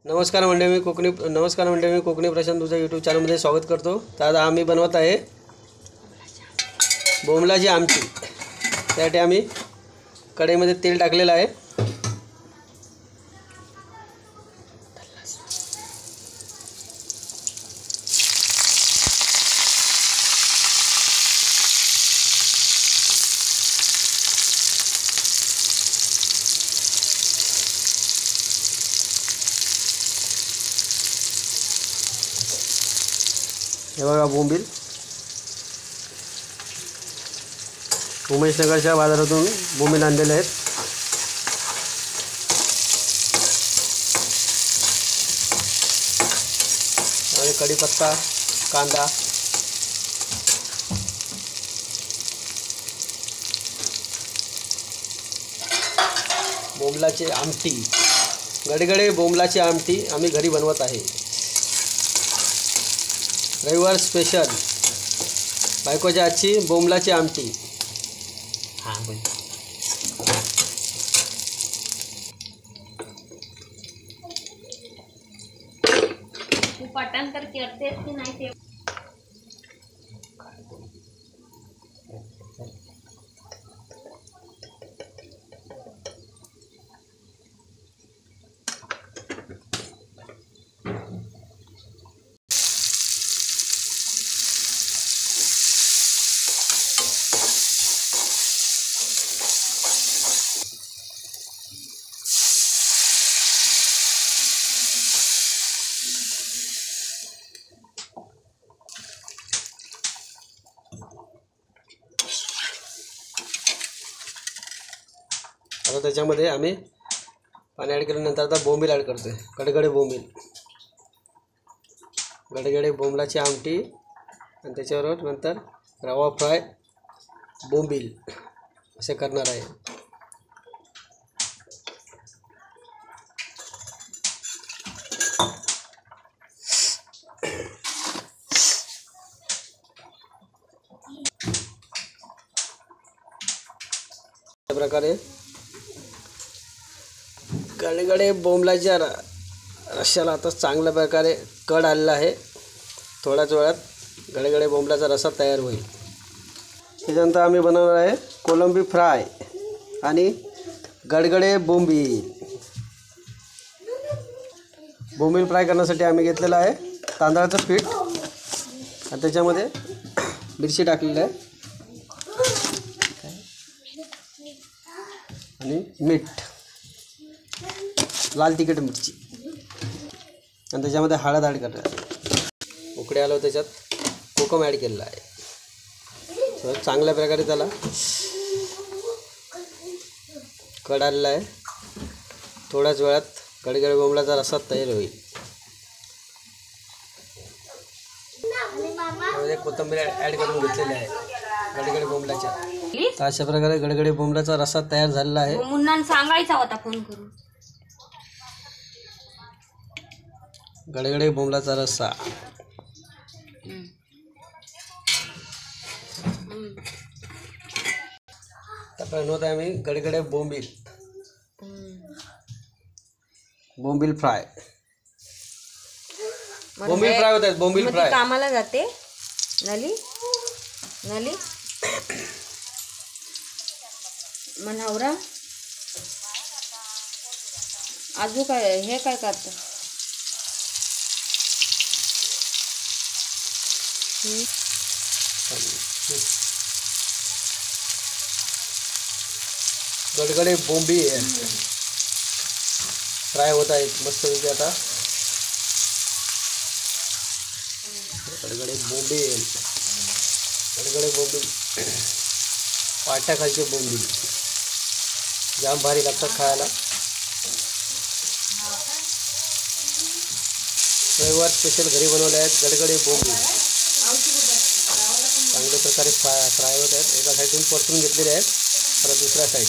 नमस्कार मंडळी, मी कोकणी प्रशांत तुझ्या यूट्यूब चॅनलमध्ये स्वागत करतो। तर आज आम्ही बनवत आहे बोंबलाची आमटी। त्यासाठी आम्ही कढईमध्ये तेल टाकलेलं आहे। हे बघा बोंबील उमेशनगरच्या बाजारातून बोंबील आणलेले आहेत। आणि कढीपत्ता, कांदा, बोंबलाची आमटी, गडगडे बोंबलाची आमटी आम्ही घरी बनवत आहे। रविवार स्पेशल बायकोच्या आजची बोंबलाची आमटी। हां बोल। तू पाठांतर करतेस की नाही ते? आता त्याच्यामध्ये आम्ही पाणी ॲड केल्यानंतर आता बोंबील ॲड करतोय। गडगडे बोंबील, गडगडे बोंबलाची आमटी आणि त्याच्याबरोबर नंतर रवा फ्राय बोंबील असे करणार आहे। अशा प्रकारे गडगडे बोंबलाच्या रश्श्याला आता चांगल्या प्रकारे कड आलेला आहे। थोड्याच वेळात गडगडे बोंबलाचा रस्सा तयार होईल। त्याच्यानंतर आम्ही बनवणार आहे कोलंबी फ्राय आणि गडगडे बोंबील। बोंबील फ्राय करण्यासाठी आम्ही घेतलेलं आहे तांदळाचं पीठ आणि त्याच्यामध्ये मिरची टाकलेली आहे आणि मीठ, लाल तिखट मिरची आणि त्याच्यामध्ये हळद ॲड करणार। उकडे आलो त्याच्यात कोकम ॲड केलेला आहे। तर चांगल्या प्रकारे त्याला कड आलेला आहे। थोड्याच वेळात गडगडे बोंबलाचा रस्सा तयार होईल। त्यामध्ये कोथिंबीर ॲड करून घेतलेली आहे गडगडे बोंबलाच्या। तर अशा प्रकारे गडगडे बोंबलाचा रस्सा तयार झालेला आहे। मुन्ना सांगायचा होता फोन करून। गडगडे बोंबलाचा रस्सा आता बनवत आहे आम्ही गडगडे बोंबील, बोंबील फ्राय। बोंबील फ्राय होत आहेत, बोंबील फ्राय। कामाला जाते नली नली मनवरा आजू काय हे काय करतं? गडगडे बोंबील फ्राय होत आहेत मस्तपैकी। आता गडगडे बोंबील, गडगडे बोंबील, पाट्याखालचे बोंबील जाम भारी लागतात खायला। रविवार स्पेशल घरी बनवले आहेत गडगडे बोंबील। चांगल्या प्रकारे फ्राय होत आहेत। एका साईडून परतून घेतलेले आहेत, परत दुसऱ्या साईड